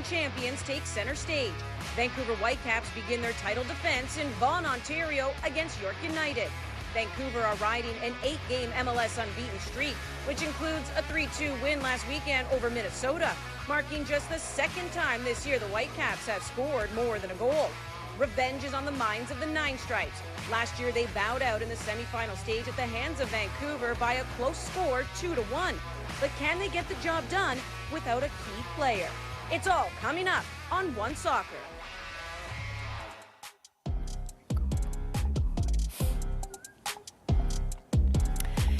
Canadian champions take center stage. Vancouver Whitecaps begin their title defense in Vaughan, Ontario against York United. Vancouver are riding an 8-game MLS unbeaten streak, which includes a 3-2 win last weekend over Minnesota, marking just the second time this year the Whitecaps have scored more than a goal. Revenge is on the minds of the Nine Stripes. Last year they bowed out in the semifinal stage at the hands of Vancouver by a close score, 2-1. But can they get the job done without a key player? It's all coming up on One Soccer.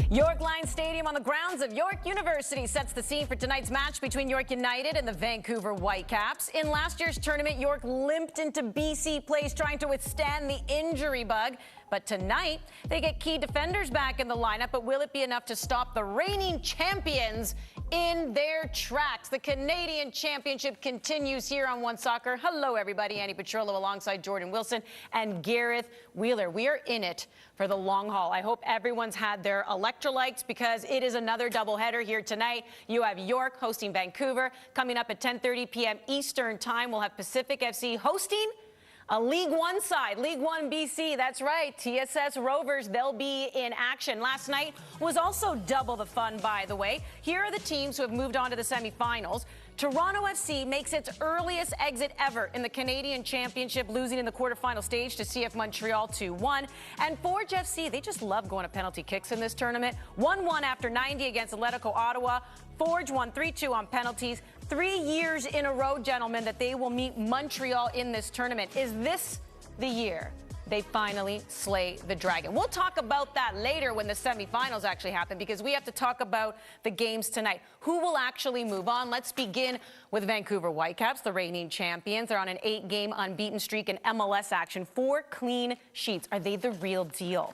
York Line Stadium on the grounds of York University sets the scene for tonight's match between York United and the Vancouver Whitecaps. In last year's tournament, York limped into BC place trying to withstand the injury bug. But tonight, they get key defenders back in the lineup. But will it be enough to stop the reigning champions in their tracks? The Canadian Championship continues here on One Soccer. Hello, everybody. Annie Petrollo alongside Jordan Wilson and Gareth Wheeler. We are in it for the long haul. I hope everyone's had their electrolytes because it is another doubleheader here tonight. You have York hosting Vancouver. Coming up at 10:30 p.m. Eastern Time, we'll have Pacific FC hosting a League One side, League One BC. That's right, TSS Rovers. They'll be in action. Last night was also double the fun, by the way. Here are the teams who have moved on to the semifinals. Toronto FC makes its earliest exit ever in the Canadian Championship, losing in the quarterfinal stage to CF Montreal 2-1. And Forge FC, they just love going to penalty kicks in this tournament. 1-1 after 90 against Atletico Ottawa. Forge won 3-2 on penalties. 3 years in a row, gentlemen, that they will meet Montreal in this tournament. Is this the year they finally slay the dragon? We'll talk about that later when the semifinals actually happen, because we have to talk about the games tonight. Who will actually move on? Let's begin with Vancouver Whitecaps, the reigning champions. They're on an 8-game unbeaten streak in MLS action, 4 clean sheets. Are they the real deal?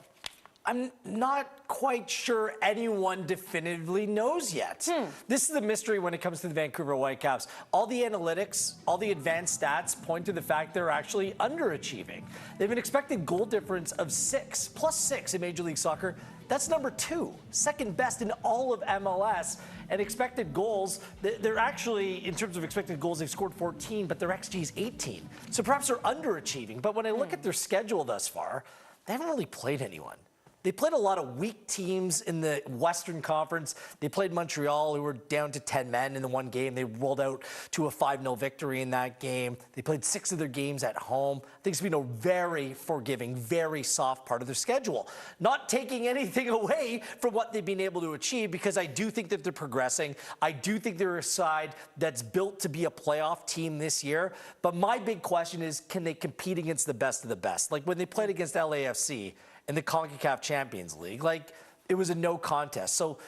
I'm not quite sure anyone definitively knows yet. This is a mystery when it comes to the Vancouver Whitecaps. All the analytics, all the advanced stats point to the fact they're actually underachieving. They have an expected goal difference of 6, +6 in Major League Soccer. That's number 2, second best in all of MLS. And expected goals, they're actually, in terms of expected goals, they've scored 14, but their XG is 18. So perhaps they're underachieving. But when I look at their schedule thus far, they haven't really played anyone. They played a lot of weak teams in the Western Conference. They played Montreal, who were down to 10 men in the one game. They rolled out to a 5-0 victory in that game. They played 6 of their games at home. I think it's been a very forgiving, very soft part of their schedule. Not taking anything away from what they've been able to achieve, because I do think that they're progressing. I do think they're a side that's built to be a playoff team this year. But my big question is, can they compete against the best of the best? Like when they played against LAFC in the CONCACAF Champions League, like it was a no contest. So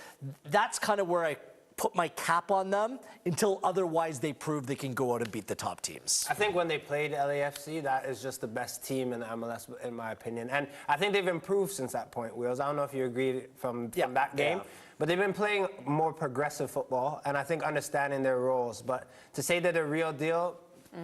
that's kind of where I put my cap on them until otherwise they prove they can go out and beat the top teams. I think when they played LAFC, that is just the best team in the MLS, in my opinion. And I think they've improved since that point, Wheels. I don't know if you agree from that game. But they've been playing more progressive football, and I think understanding their roles. But to say that they're real deal,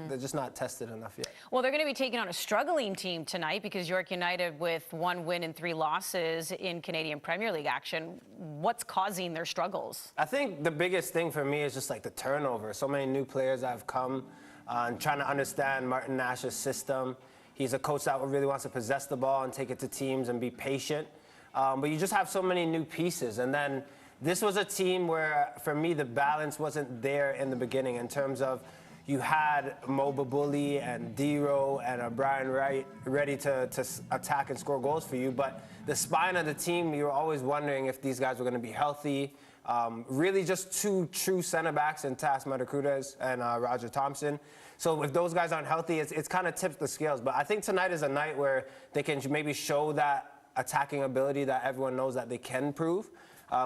they're just not tested enough yet. Well, they're going to be taking on a struggling team tonight, because York United with 1 win and 3 losses in Canadian Premier League action. What's causing their struggles? I think the biggest thing for me is just like the turnover. So many new players that have come and trying to understand Martin Nash's system. He's a coach that really wants to possess the ball and take it to teams and be patient. But you just have so many new pieces. And then this was a team where, for me, the balance wasn't there in the beginning in terms of you had Mo Babuli and Dero and Brian Wright ready to attack and score goals for you. But the spine of the team, you were always wondering if these guys were going to be healthy. Really just 2 true center backs in Tas Matacudez and Roger Thompson. So if those guys aren't healthy, it's kind of tips the scales. But I think tonight is a night where they can maybe show that attacking ability that everyone knows that they can prove.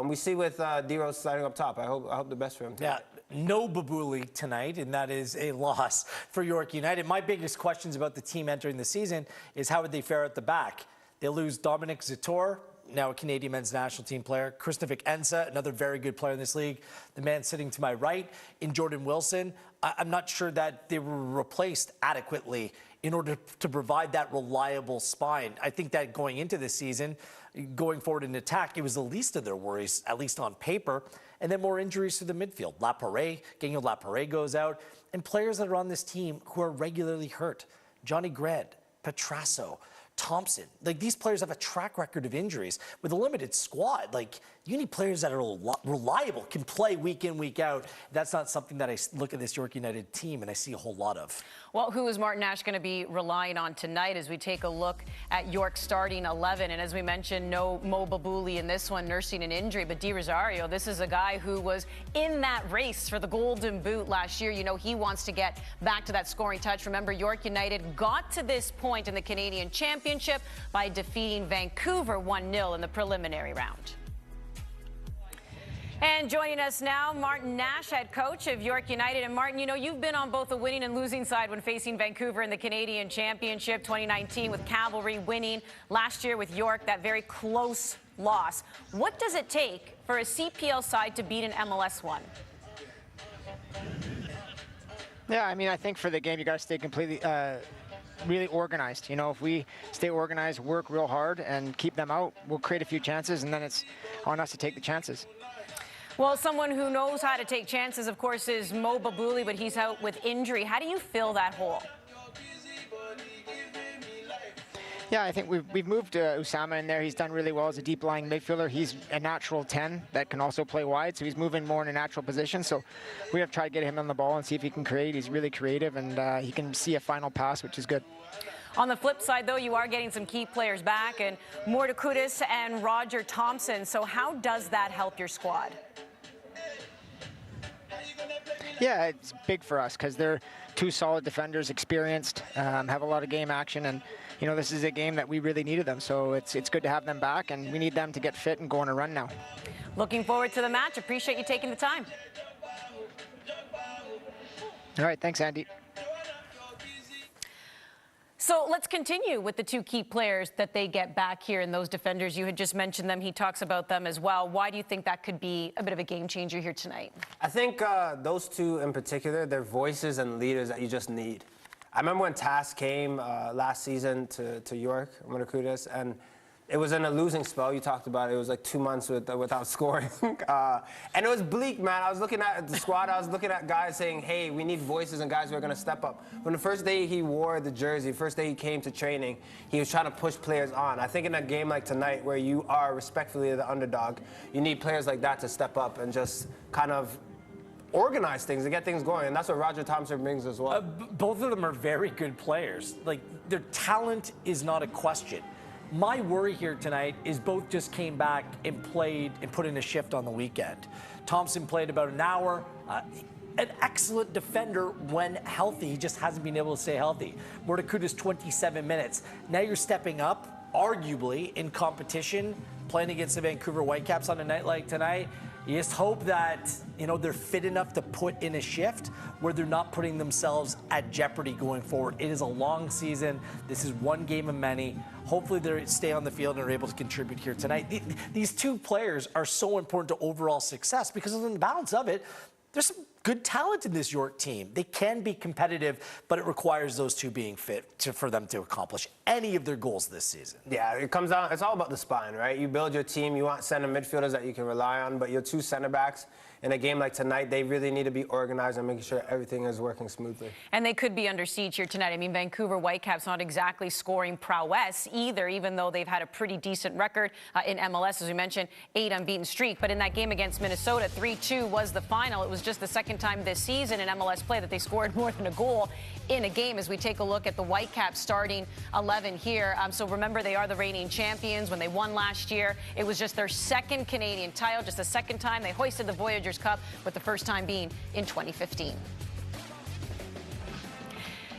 We see with Dero starting up top. I hope the best for him tonight. Yeah. No Babuli tonight, and that is a loss for York United. My biggest questions about the team entering the season is how would they fare at the back? They lose Dominic Zator, now a Canadian men's national team player. Kristovic Ensa, another very good player in this league. The man sitting to my right in Jordan Wilson. I'm not sure that they were replaced adequately in order to provide that reliable spine. I think that going into this season, going forward in attack, it was the least of their worries, at least on paper. And then more injuries to the midfield. Daniel Laparé goes out. And players that are on this team who are regularly hurt. Johnny Grant, Petrasso, Thompson. Like, these players have a track record of injuries. With a limited squad, like, you need players that are reliable, can play week in, week out. That's not something that I look at this York United team and I see a whole lot of. Well, who is Martin Nash going to be relying on tonight as we take a look at York's starting 11? And as we mentioned, no Mo Babouli in this one, nursing an injury. But Di Rosario, this is a guy who was in that race for the Golden Boot last year. You know, he wants to get back to that scoring touch. Remember, York United got to this point in the Canadian Championship by defeating Vancouver 1-0 in the preliminary round. And joining us now, Martin Nash, head coach of York United. And Martin, you know, you've been on both the winning and losing side when facing Vancouver in the Canadian Championship 2019 with Cavalry winning. Last year with York, that very close loss. What does it take for a CPL side to beat an MLS one? Yeah, I mean, I think for the game, you got to stay completely really organized. You know, if we stay organized, work real hard, and keep them out, we'll create a few chances, and then it's on us to take the chances. Well, someone who knows how to take chances, of course, is Mo Babouli, but he's out with injury. How do you fill that hole? Yeah, I think we've moved Usama in there. He's done really well as a deep-lying midfielder. He's a natural 10 that can also play wide, so he's moving more in a natural position. So we have to try to get him on the ball and see if he can create. He's really creative, and he can see a final pass, which is good. On the flip side, though, you are getting some key players back, and Morta Kudus and Roger Thompson. So how does that help your squad? Yeah, it's big for us because they're two solid defenders, experienced, have a lot of game action, and you know, this is a game that we really needed them. So it's good to have them back, and we need them to get fit and go on a run now. Looking forward to the match. Appreciate you taking the time. All right, thanks, Andy. So let's continue with the two key players that they get back here, and those defenders. You had just mentioned them. He talks about them as well. Why do you think that could be a bit of a game changer here tonight? I think those two in particular, they're voices and leaders that you just need. I remember when Tass came last season to York, Kudus, and it was in a losing spell. You talked about it. It was like 2 months without scoring. And it was bleak, man. I was looking at the squad. I was looking at guys saying, hey, we need voices and guys who are going to step up. When the first day he wore the jersey, first day he came to training, he was trying to push players on. I think in a game like tonight where you are respectfully the underdog, you need players like that to step up and just kind of organize things and get things going, and that's what Roger Thompson brings as well. Both of them are very good players. Like, their talent is not a question. My worry here tonight is both just came back and played and put in a shift on the weekend. Thompson played about an hour. An excellent defender when healthy. He just hasn't been able to stay healthy. Morta Kudus 27 minutes. Now you're stepping up, arguably, in competition, playing against the Vancouver Whitecaps on a night like tonight. You just hope that, you know, they're fit enough to put in a shift where they're not putting themselves at jeopardy going forward. It is a long season. This is one game of many. Hopefully they stay on the field and are able to contribute here tonight. These two players are so important to overall success because on the balance of it, there's some good talent in this York team. They can be competitive, but it requires those two being fit for them to accomplish any of their goals this season. Yeah, it comes down, it's all about the spine, right? You build your team, you want center midfielders that you can rely on, but your two center backs in a game like tonight, they really need to be organized and making sure everything is working smoothly. And they could be under siege here tonight. I mean, Vancouver Whitecaps not exactly scoring prowess either, even though they've had a pretty decent record in MLS, as we mentioned, 8 unbeaten streak. But in that game against Minnesota, 3-2 was the final. It was just the second time this season in MLS play that they scored more than a goal in a game as we take a look at the Whitecaps starting 11 here. So remember, they are the reigning champions. When they won last year, it was just their second Canadian title, just the second time they hoisted the Voyageurs Cup, with the first time being in 2015.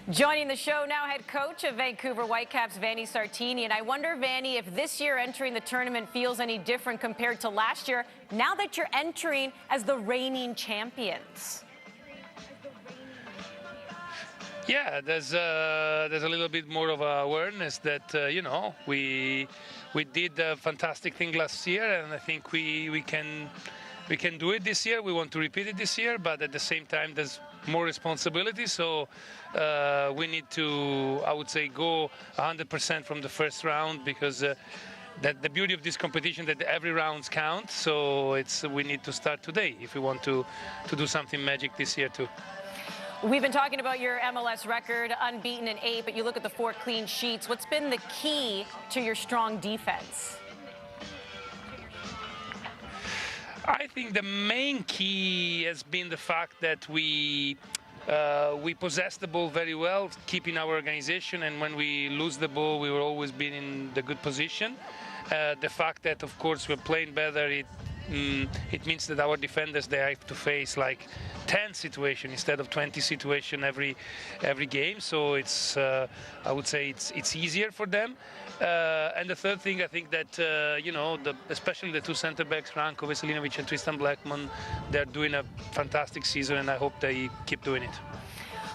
Joining the show now, head coach of Vancouver Whitecaps, Vanni Sartini. And I wonder, Vanni, if this year entering the tournament feels any different compared to last year, now that you're entering as the reigning champions. Yeah, there's a little bit more of awareness that, you know, we did a fantastic thing last year, and I think we can do it this year. We want to repeat it this year, but at the same time, there's more responsibility. So we need to, I would say, go 100% from the first round because the beauty of this competition, that every round counts. So we need to start today if we want to do something magic this year too. We've been talking about your MLS record, unbeaten in 8, but you look at the 4 clean sheets. What's been the key to your strong defense? I think the main key has been the fact that we possess the ball very well, keeping our organization, and when we lose the ball, we will always be in the good position. The fact that, of course, we're playing better, it means that our defenders, they have to face like 10 situations instead of 20 situations every game. So it's I would say it's easier for them. And the third thing, I think that you know, especially the 2 center backs, Ranko Veselinovic and Tristan Blackman, they're doing a fantastic season, and I hope they keep doing it.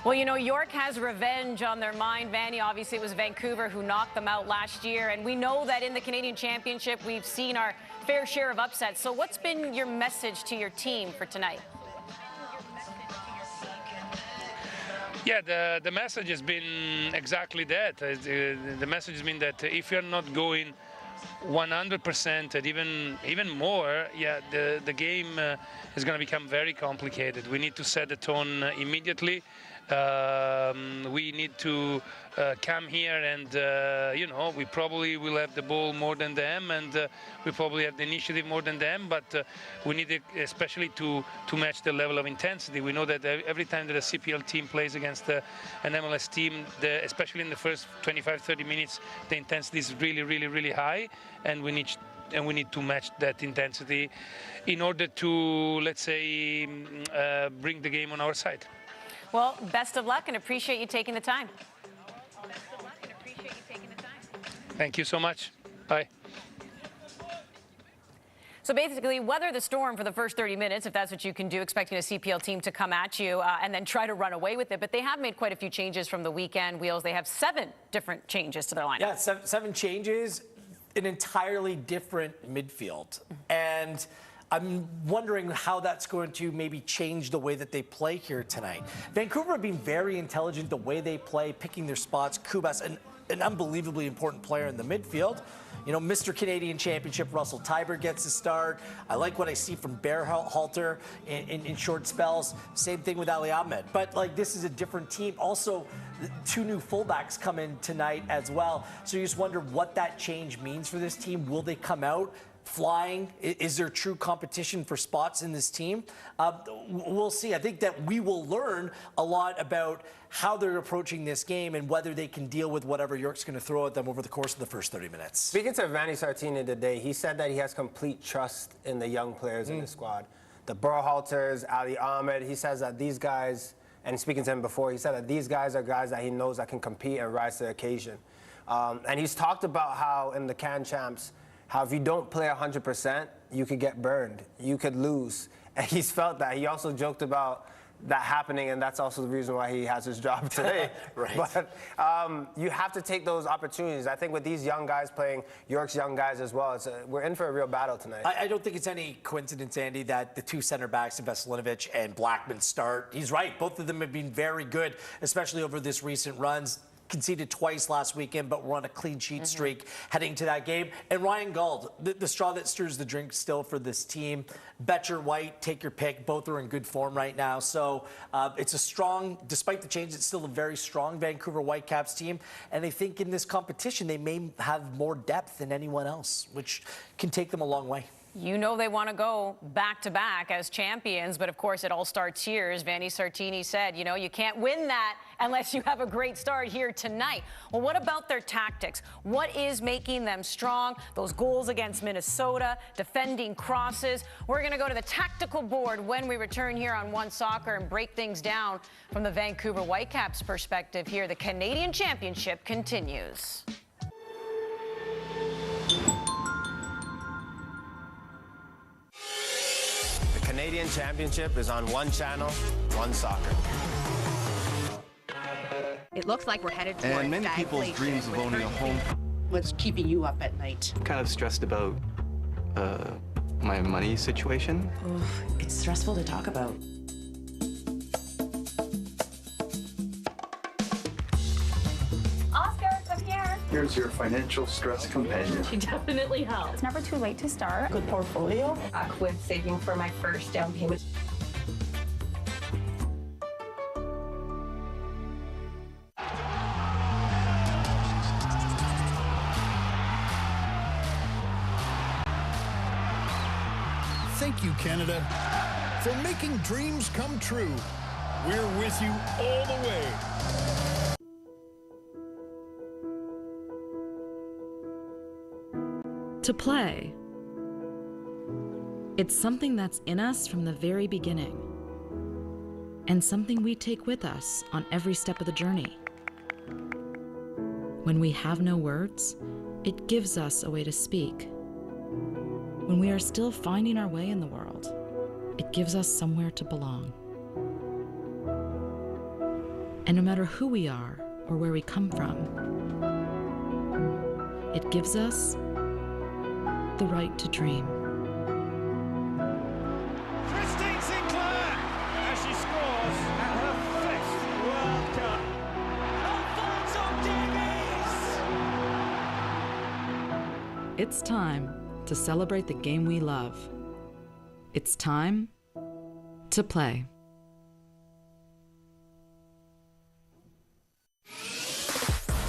Well, you know, York has revenge on their mind, Vanny. Obviously, it was Vancouver who knocked them out last year, and we know that in the Canadian Championship, we've seen our fair share of upsets. So what's been your message to your team for tonight? Yeah, the message has been exactly that. The message has been that if you're not going 100% and even more, yeah, the game is going to become very complicated. We need to set the tone immediately. We need to come here and, you know, we probably will have the ball more than them, and we probably have the initiative more than them, but we need especially to match the level of intensity. We know that every time that a CPL team plays against an MLS team, especially in the first 25-30 minutes, the intensity is really, really, really high, and we need to match that intensity in order to, let's say, bring the game on our side. Well, best of luck, and appreciate you taking the time. Thank you so much. Bye. So basically, weather the storm for the first 30 minutes, if that's what you can do, expecting a CPL team to come at you and then try to run away with it. But they have made quite a few changes from the weekend, Wheels. They have 7 different changes to their lineup. Yeah, 7 changes, an entirely different midfield. And I'm wondering how that's going to maybe change the way that they play here tonight. Vancouver have been very intelligent the way they play, picking their spots. Kubas, an unbelievably important player in the midfield. You know, Mr. Canadian Championship, Russell Tiber gets a start. I like what I see from Berhalter in short spells. Same thing with Ali Ahmed. But, like, this is a different team. Also, 2 new fullbacks come in tonight as well. So you just wonder what that change means for this team. Will they come out flying? Is there true competition for spots in this team? We'll see. I think that we will learn a lot about how they're approaching this game and whether they can deal with whatever York's going to throw at them over the course of the first 30 minutes. Speaking to Vanny Sartini today, he said that he has complete trust in the young players in the squad. The Berhalters, Ali Ahmed, he says that these guys, and speaking to him before, he said that these guys are guys that he knows that can compete and rise to the occasion. And he's talked about how in the Can Champs, how if you don't play 100%, you could get burned, you could lose. And he's felt that. He also joked about that happening, and that's also the reason why he has his job today. Right. But you have to take those opportunities. I think with these young guys playing York's young guys as well, we're in for a real battle tonight. I don't think it's any coincidence, Andy, that the 2 center backs, Veselinovic and Blackman, start. He's right. Both of them have been very good, especially over this recent runs. Conceded twice last weekend, but we're on a clean sheet streak heading to that game. And Ryan Gauld, the straw that stirs the drink still for this team. Betcher, White, take your pick. Both are in good form right now. So it's a strong, despite the change, it's still a very strong Vancouver Whitecaps team. And I think in this competition, they may have more depth than anyone else, which can take them a long way. You know they want to go back-to-back as champions, but of course it all starts here. As Vanny Sartini said, you know, you can't win that unless you have a great start here tonight. Well, what about their tactics? What is making them strong? Those goals against Minnesota, defending crosses. We're going to go to the tactical board when we return here on One Soccer and break things down from the Vancouver Whitecaps perspective here. The Canadian Championship continues. Canadian Championship is on one channel, One Soccer. It looks like we're headed towards and many people's dreams of owning a home. What's keeping you up at night? I'm kind of stressed about my money situation. Oof, it's stressful to talk about. Oscar, come here. Here's your financial stress companion. She definitely helps. It's never too late to start. Good portfolio. Back with saving for my first down payment. Thank you, Canada, for making dreams come true. We're with you all the way. To play. It's something that's in us from the very beginning, and something we take with us on every step of the journey. When we have no words, it gives us a way to speak. When we are still finding our way in the world, it gives us somewhere to belong. And no matter who we are or where we come from, it gives us the right to dream. Christine Sinclair, as she scores at her 5th World Cup. Alfonso Davies! It's time to celebrate the game we love. It's time to play.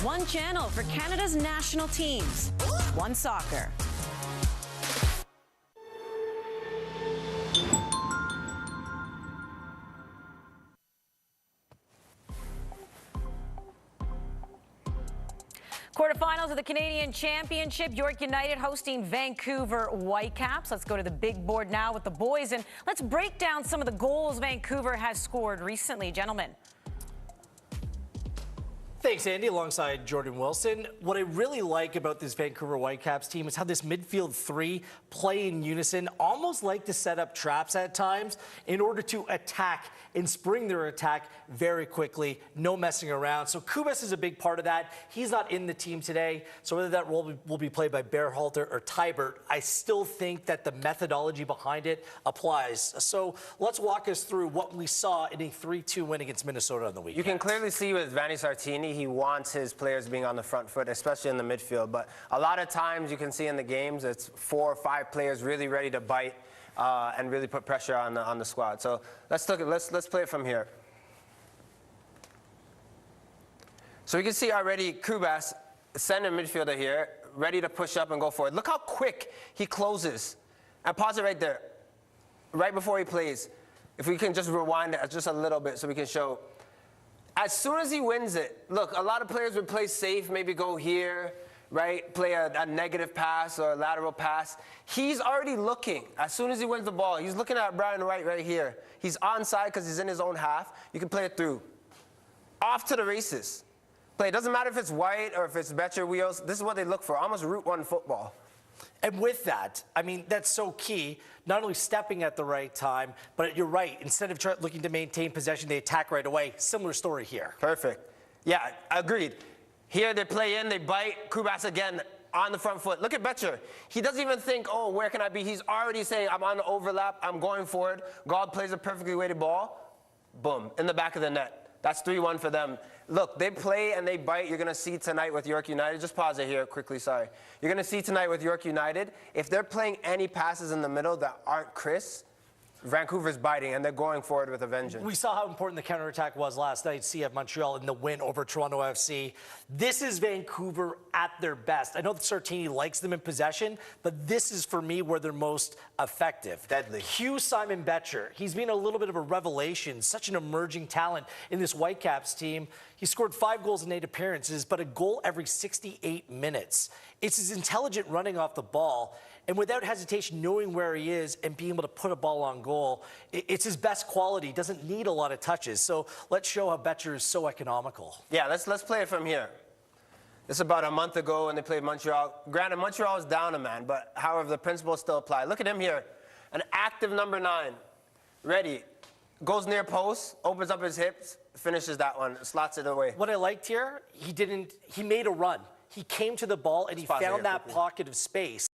One channel for Canada's national teams. One Soccer. Quarterfinals of the Canadian Championship. York United hosting Vancouver Whitecaps. Let's go to the big board now with the boys, and let's break down some of the goals Vancouver has scored recently. Gentlemen. Thanks, Andy, alongside Jordan Wilson. What I really like about this Vancouver Whitecaps team is how this midfield three play in unison, almost like to set up traps at times in order to attack and spring their attack very quickly, no messing around. So Kubas is a big part of that. He's not in the team today, so whether that role will be played by Berhalter or Tybert, I still think that the methodology behind it applies. So let's walk us through what we saw in a 3-2 win against Minnesota on the weekend. You can clearly see with Vanni Sartini, he wants his players being on the front foot, especially in the midfield. But a lot of times you can see in the games, it's 4 or 5 players really ready to bite and really put pressure on the squad. So let's play it from here. So we can see already Kubas, center midfielder here, ready to push up and go forward. Look how quick he closes. And pause it right there, right before he plays. If we can just rewind it just a little bit so we can show. As soon as he wins it, look, a lot of players would play safe, maybe go here, right? Play a negative pass or a lateral pass. He's already looking. As soon as he wins the ball, he's looking at Brian Wright right here. He's onside because he's in his own half. You can play it through. Off to the races. Play. It doesn't matter if it's White or if it's Betcher wheels. This is what they look for, almost Route 1 football. And with that, I mean, that's so key, not only stepping at the right time, but you're right. Instead of looking to maintain possession, they attack right away. Similar story here. Perfect. Yeah, agreed. Here they play in, they bite. Kubas again on the front foot. Look at Betcher. He doesn't even think, oh, where can I be? He's already saying, I'm on the overlap, I'm going forward. God plays a perfectly weighted ball. Boom, in the back of the net. That's 3-1 for them. Look, they play and they bite. You're going to see tonight with York United. Just pause it here quickly, sorry. You're going to see tonight with York United, if they're playing any passes in the middle that aren't crisp, Vancouver's biting, and they're going forward with a vengeance. We saw how important the counterattack was last night, CF Montreal, in the win over Toronto FC. This is Vancouver at their best. I know that Sartini likes them in possession, but this is, for me, where they're most effective. Deadly. Hugh Simon Betcher. He's been a little bit of a revelation, such an emerging talent in this Whitecaps team. He scored 5 goals in 8 appearances, but a goal every 68 minutes. It's his intelligent running off the ball, and without hesitation, knowing where he is and being able to put a ball on goal. It's his best quality. He doesn't need a lot of touches. So let's show how Betcher is so economical. Yeah, let's play it from here. This is about a month ago when they played Montreal. Granted, Montreal is down a man, but however, the principles still apply. Look at him here. An active number 9. Ready. Goes near post, opens up his hips, finishes that one, slots it away. What I liked here, he made a run. He came to the ball and he found that pocket of space.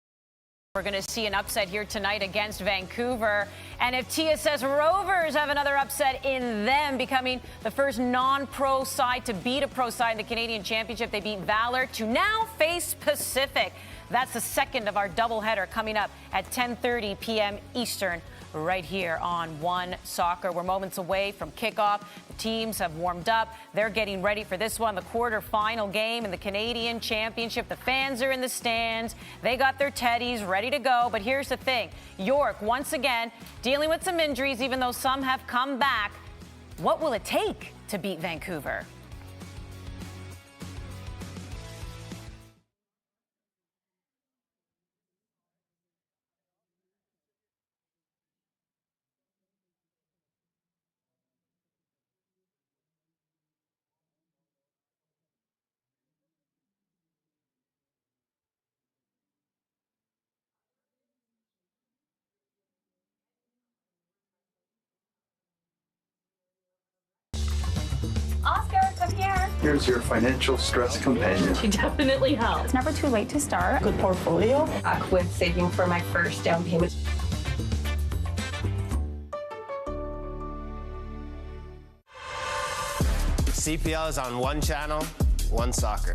We're going to see an upset here tonight against Vancouver. And if TSS Rovers have another upset in them, becoming the first non-pro side to beat a pro side in the Canadian Championship, they beat Valor to now face Pacific. That's the second of our doubleheader coming up at 10:30 p.m. Eastern, right here on One Soccer. We're moments away from kickoff. The teams have warmed up. They're getting ready for this one, the quarterfinal game in the Canadian Championship. The fans are in the stands. They got their teddies ready to go. But here's the thing. York, once again, dealing with some injuries, even though some have come back. What will it take to beat Vancouver? Oscar, come here. Here's your financial stress companion. She definitely helps. It's never too late to start. Good portfolio. With saving for my first down payment. CPL is on one channel, One Soccer.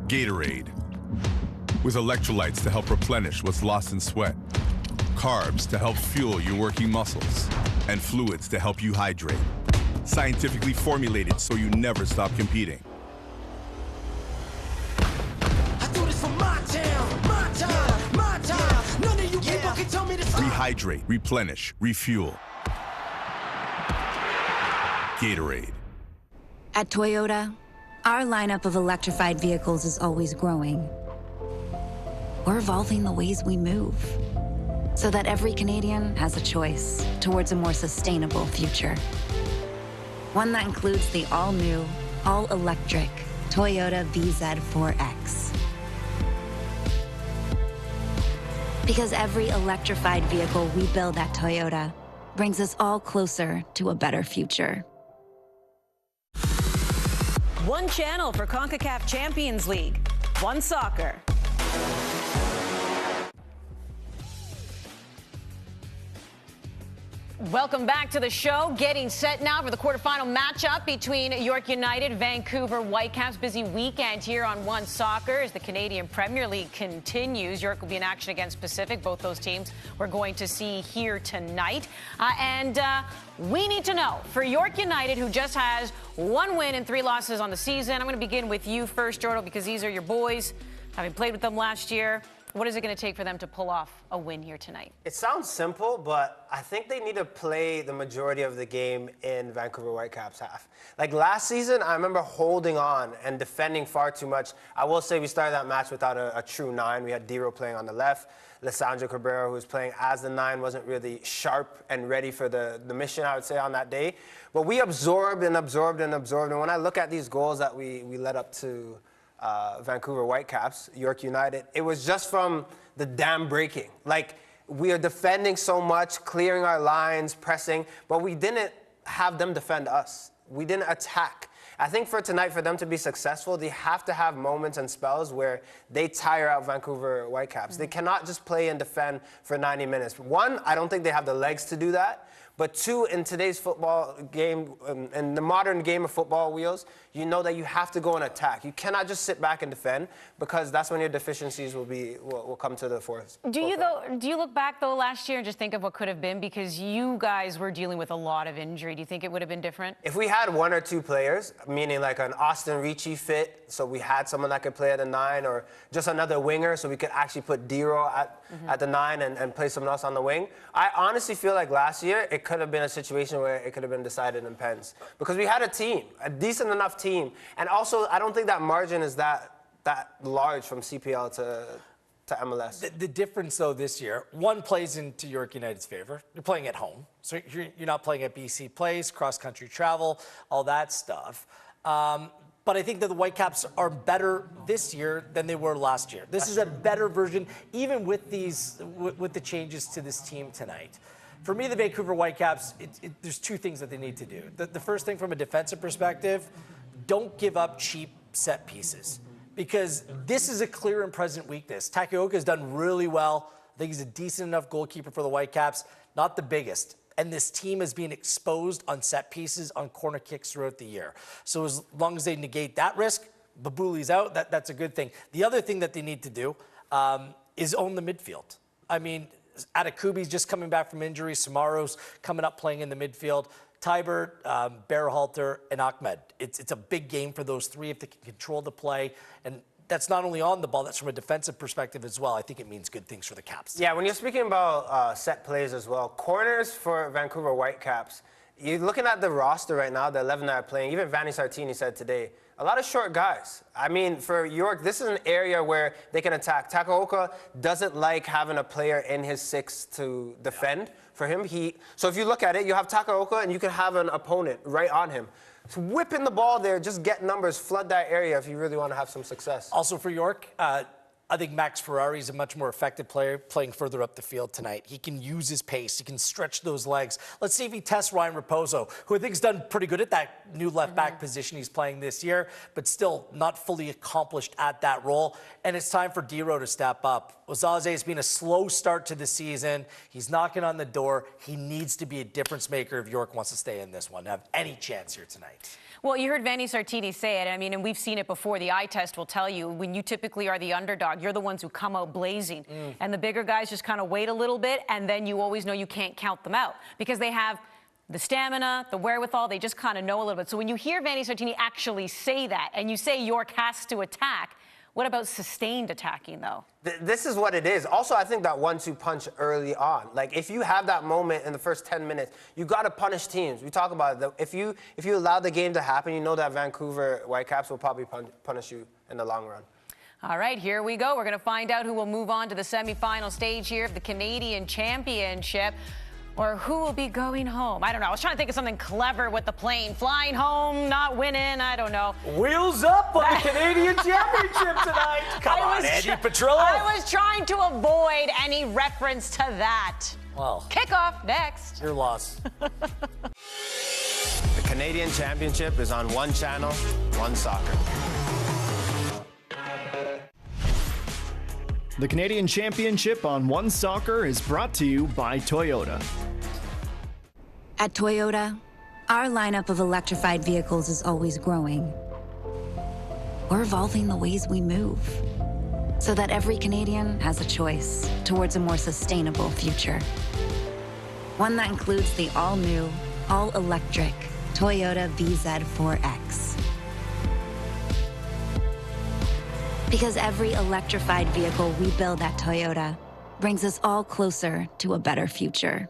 Gatorade, with electrolytes to help replenish what's lost in sweat, carbs to help fuel your working muscles, and fluids to help you hydrate. Scientifically formulated so you never stop competing. I do this for my town, my time, my time. None of you people can tell me to stop. Rehydrate, replenish, refuel. Gatorade. At Toyota, our lineup of electrified vehicles is always growing. We're evolving the ways we move so that every Canadian has a choice towards a more sustainable future. One that includes the all-new, all-electric Toyota VZ4X. Because every electrified vehicle we build at Toyota brings us all closer to a better future. One channel for CONCACAF Champions League. One Soccer. Welcome back to the show. Getting set now for the quarterfinal matchup between York United, Vancouver Whitecaps. Busy weekend here on One Soccer as the Canadian Premier League continues. York will be in action against Pacific. Both those teams we're going to see here tonight. We need to know, for York United, who just has 1 win and 3 losses on the season, I'm going to begin with you first, Jordan, because these are your boys. Having played with them last year, what is it going to take for them to pull off a win here tonight? It sounds simple, but I think they need to play the majority of the game in Vancouver Whitecaps half. Like last season, I remember holding on and defending far too much. I will say we started that match without a true 9. We had Dero playing on the left. Lissandro Cabrera, who was playing as the 9, wasn't really sharp and ready for the mission, I would say, on that day. But we absorbed and absorbed and absorbed. And when I look at these goals that we led up to Vancouver Whitecaps, York United, it was just from the dam breaking. Like, we are defending so much, clearing our lines, pressing, but we didn't have them defend us. We didn't attack. I think for tonight, for them to be successful, they have to have moments and spells where they tire out Vancouver Whitecaps. They cannot just play and defend for 90 minutes. 1, I don't think they have the legs to do that. But 2, in today's football game, in the modern game of football wheels, you know that you have to go and attack. You cannot just sit back and defend, because that's when your deficiencies will come to the fore. Do you look back, though, last year and just think of what could have been? Because you guys were dealing with a lot of injury. Do you think it would have been different? If we had 1 or 2 players, meaning like an Austin Ricci fit, so we had someone that could play at the 9, or just another winger, so we could actually put Dero at the 9 and play someone else on the wing. I honestly feel like last year it could have been a situation where it could have been decided in pens, because we had a team, a decent enough team, and also I don't think that margin is that large from CPL to MLS. The difference, though, this year, 1 plays into York United's favor. You're playing at home, so you're not playing at BC Place, cross-country travel, all that stuff. But I think that the Whitecaps are better this year than they were last year. This is a better version, even with with the changes to this team tonight. For me, the Vancouver Whitecaps, there's 2 things that they need to do. The first thing, from a defensive perspective, don't give up cheap set pieces, because this is a clear and present weakness. Takaoka has done really well. I think he's a decent enough goalkeeper for the Whitecaps, not the biggest. And this team is being exposed on set pieces, on corner kicks throughout the year. So as long as they negate that risk, Babuli's out, that's a good thing. The other thing that they need to do is own the midfield. I mean, Atakubi's just coming back from injury. Samaro's coming up playing in the midfield. Tybert, Berhalter, and Ahmed. It's a big game for those three if they can control the play. And that's not only on the ball, that's from a defensive perspective as well. I think it means good things for the Caps. Yeah, when you're speaking about set plays as well, corners for Vancouver Whitecaps, you're looking at the roster right now, the 11 that are playing. Even Vanni Sartini said today, a lot of short guys. I mean, for York, this is an area where they can attack. Takaoka doesn't like having a player in his six to defend for him. So if you look at it, you have Takaoka and you can have an opponent right on him. So whipping the ball there, just get numbers, flood that area if you really want to have some success. Also for York, I think Max Ferrari is a much more effective player playing further up the field tonight. He can use his pace. He can stretch those legs. Let's see if he tests Ryan Raposo, who I think has done pretty good at that new left back position he's playing this year, but still not fully accomplished at that role. And it's time for Dero to step up. Ozaze has been a slow start to the season. He's knocking on the door. He needs to be a difference maker if York wants to stay in this one, have any chance here tonight. Well, you heard Vanni Sartini say it. I mean, and we've seen it before. The eye test will tell you when you typically are the underdog, you're the ones who come out blazing. And the bigger guys just kind of wait a little bit, and then you always know you can't count them out because they have the stamina, the wherewithal. They just kind of know a little bit. So when you hear Vanni Sartini actually say that, and you say York has to attack, what about sustained attacking, though? This is what it is. Also, I think that 1-2 punch early on. Like, if you have that moment in the first 10 minutes, you got to punish teams. We talk about it. If you allow the game to happen, you know that Vancouver Whitecaps will probably punish you in the long run. All right, here we go. We're going to find out who will move on to the semifinal stage here of the Canadian Championship. Or who will be going home? I don't know. I was trying to think of something clever with the plane. Flying home, not winning, I don't know. Wheels up on the Canadian Championship tonight. Come on, Eddie Petrillo. I was trying to avoid any reference to that. Well, kickoff next. Your loss. The Canadian Championship is on one channel, One Soccer. The Canadian Championship on One Soccer is brought to you by Toyota. At Toyota, our lineup of electrified vehicles is always growing. We're evolving the ways we move so that every Canadian has a choice towards a more sustainable future. One that includes the all-new, all-electric Toyota VZ4X. Because every electrified vehicle we build at Toyota brings us all closer to a better future.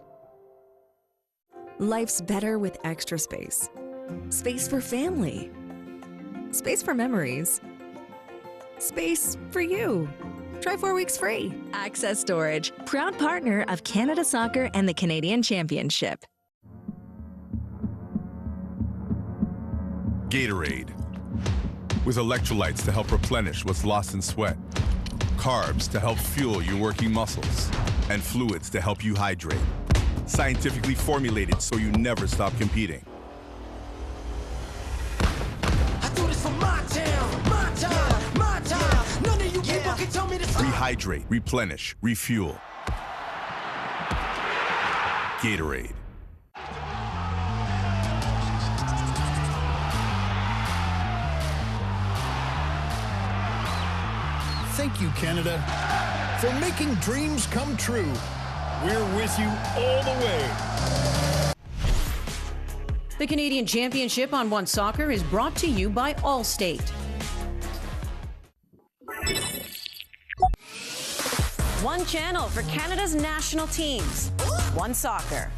Life's better with extra space. Space for family. Space for memories. Space for you. Try 4 weeks free. Access Storage, proud partner of Canada Soccer and the Canadian Championship. Gatorade, with electrolytes to help replenish what's lost in sweat, carbs to help fuel your working muscles, and fluids to help you hydrate. Scientifically formulated so you never stop competing. I do this for my town, my time, my time. None of you people can tell me to stop. Rehydrate, replenish, refuel. Gatorade. Thank you, Canada, for making dreams come true. We're with you all the way. The Canadian Championship on One Soccer is brought to you by Allstate. One channel for Canada's national teams. One Soccer.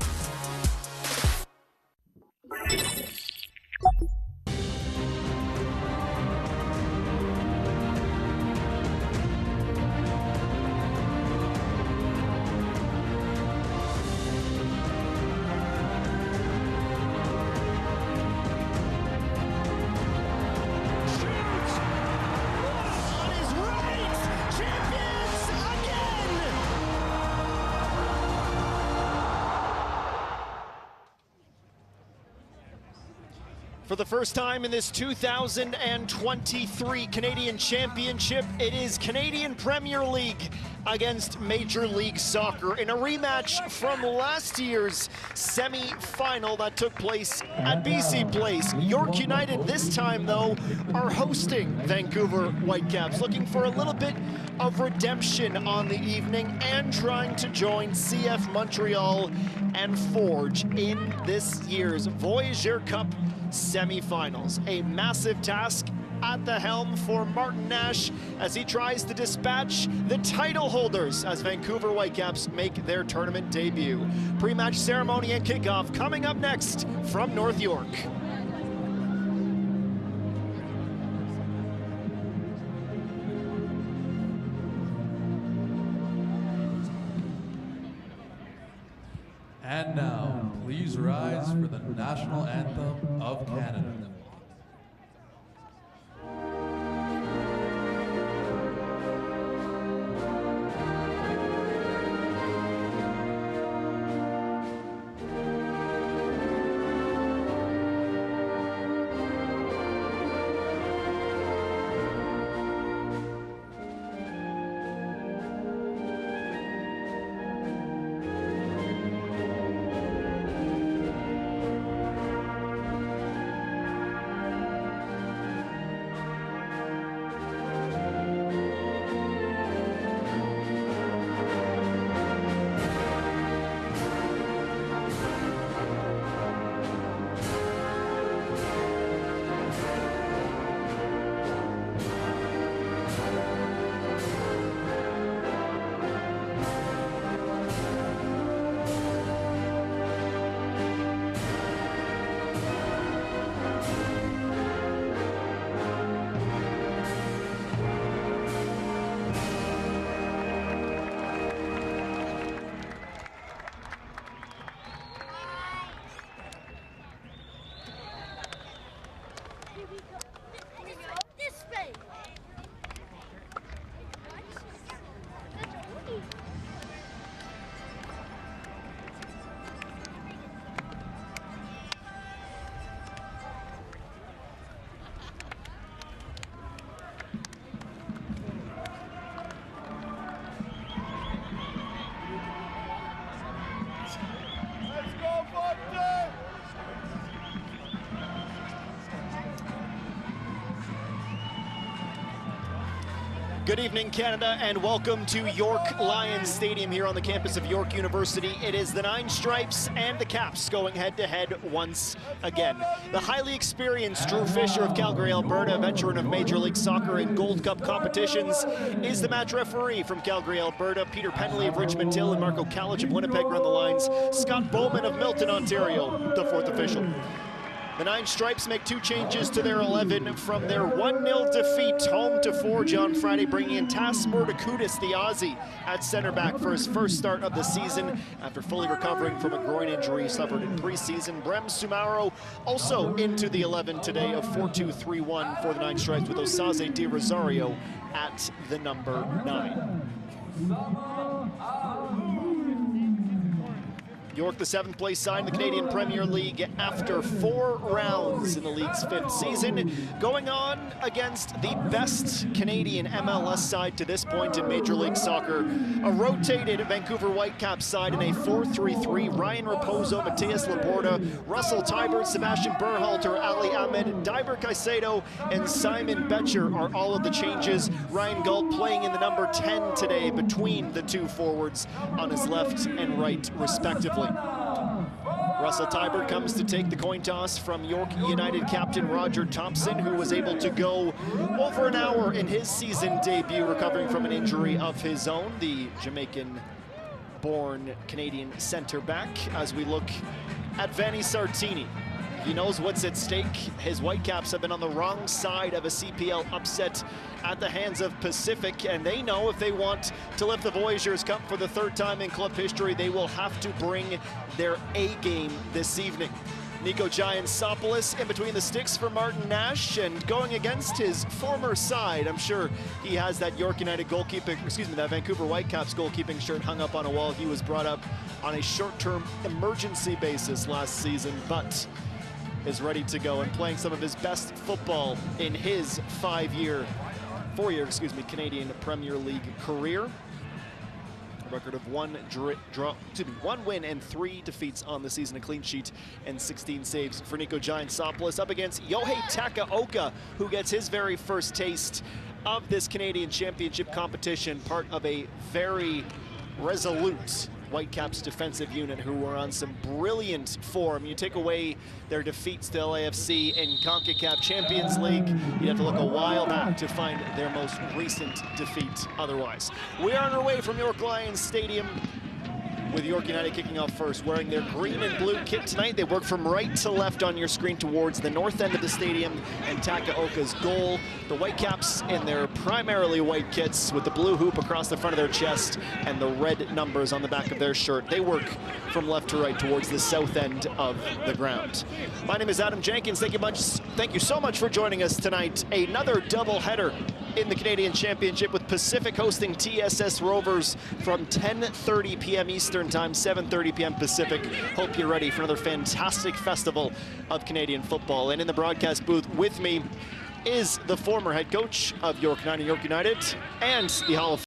For the first time in this 2023 Canadian Championship, it is Canadian Premier League against Major League Soccer in a rematch from last year's semi-final that took place at BC Place. York United this time, though, are hosting Vancouver Whitecaps, looking for a little bit of redemption on the evening and trying to join CF Montreal and Forge in this year's Voyageur Cup semi-finals. A massive task at the helm for Martin Nash as he tries to dispatch the title holders as Vancouver Whitecaps make their tournament debut. Pre-match ceremony and kickoff coming up next from North York. And now, please rise for the national anthem of Canada. Good evening, Canada, and welcome to York Lions Stadium here on the campus of York University. It is the Nine Stripes and the Caps going head-to-head once again. The highly experienced Drew Fisher of Calgary, Alberta, veteran of Major League Soccer and Gold Cup competitions, is the match referee from Calgary, Alberta. Peter Penley of Richmond Hill and Marco Kalich of Winnipeg run the lines. Scott Bowman of Milton, Ontario, the fourth official. The Nine Stripes make two changes to their 11 from their 1-0 defeat home to Forge on Friday, bringing in Tas Murdakudis, the Aussie, at center back for his first start of the season after fully recovering from a groin injury suffered in preseason. Brem Sumaro also into the 11 today of 4-2-3-1 for the Nine Stripes with Osaze Di Rosario at the number 9. York, the 7th place side in the Canadian Premier League after 4 rounds in the league's 5th season, going on against the best Canadian MLS side to this point in Major League Soccer. A rotated Vancouver Whitecaps side in a 4-3-3. Ryan Raposo, Mateus Laporta, Russell Tybert, Sebastian Berhalter, Ali Ahmed, Diber Caicedo, and Simon Betcher are all of the changes. Ryan Galt playing in the number 10 today between the two forwards on his left and right, respectively. Russell Tybert comes to take the coin toss from York United captain Roger Thompson, who was able to go over an hour in his season debut, recovering from an injury of his own. The Jamaican-born Canadian center back, as we look at Vanni Sartini. He knows what's at stake. His Whitecaps have been on the wrong side of a CPL upset at the hands of Pacific, and they know if they want to lift the Voyageurs Cup for the 3rd time in club history, they will have to bring their A game this evening. Nico Giansopoulos in between the sticks for Martin Nash, and going against his former side. I'm sure he has that York United goalkeeping, that Vancouver Whitecaps goalkeeping shirt hung up on a wall. He was brought up on a short-term emergency basis last season, but is ready to go and playing some of his best football in his four-year Canadian Premier League career. A record of one win and 3 defeats on the season, a clean sheet and 16 saves for Nico Giantsopoulos up against Yohei Takaoka, who gets his very first taste of this Canadian Championship competition, part of a very resolute Whitecaps defensive unit who were on some brilliant form. You take away their defeats to LAFC in CONCACAF Champions League, you'd have to look a while back to find their most recent defeat otherwise. We are on our way from York Lions Stadium with York United kicking off first, wearing their green and blue kit tonight. They work from right to left on your screen towards the north end of the stadium and Takaoka's goal. The Whitecaps in their primarily white kits with the blue hoop across the front of their chest and the red numbers on the back of their shirt. They work from left to right towards the south end of the ground. My name is Adam Jenkins. Thank you so much for joining us tonight. Another doubleheader in the Canadian Championship with Pacific hosting TSS Rovers from 10:30 p.m. Eastern Time, 7:30 p.m. Pacific. Hope you're ready for another fantastic festival of Canadian football. And in the broadcast booth with me is the former head coach of York United and the Hall of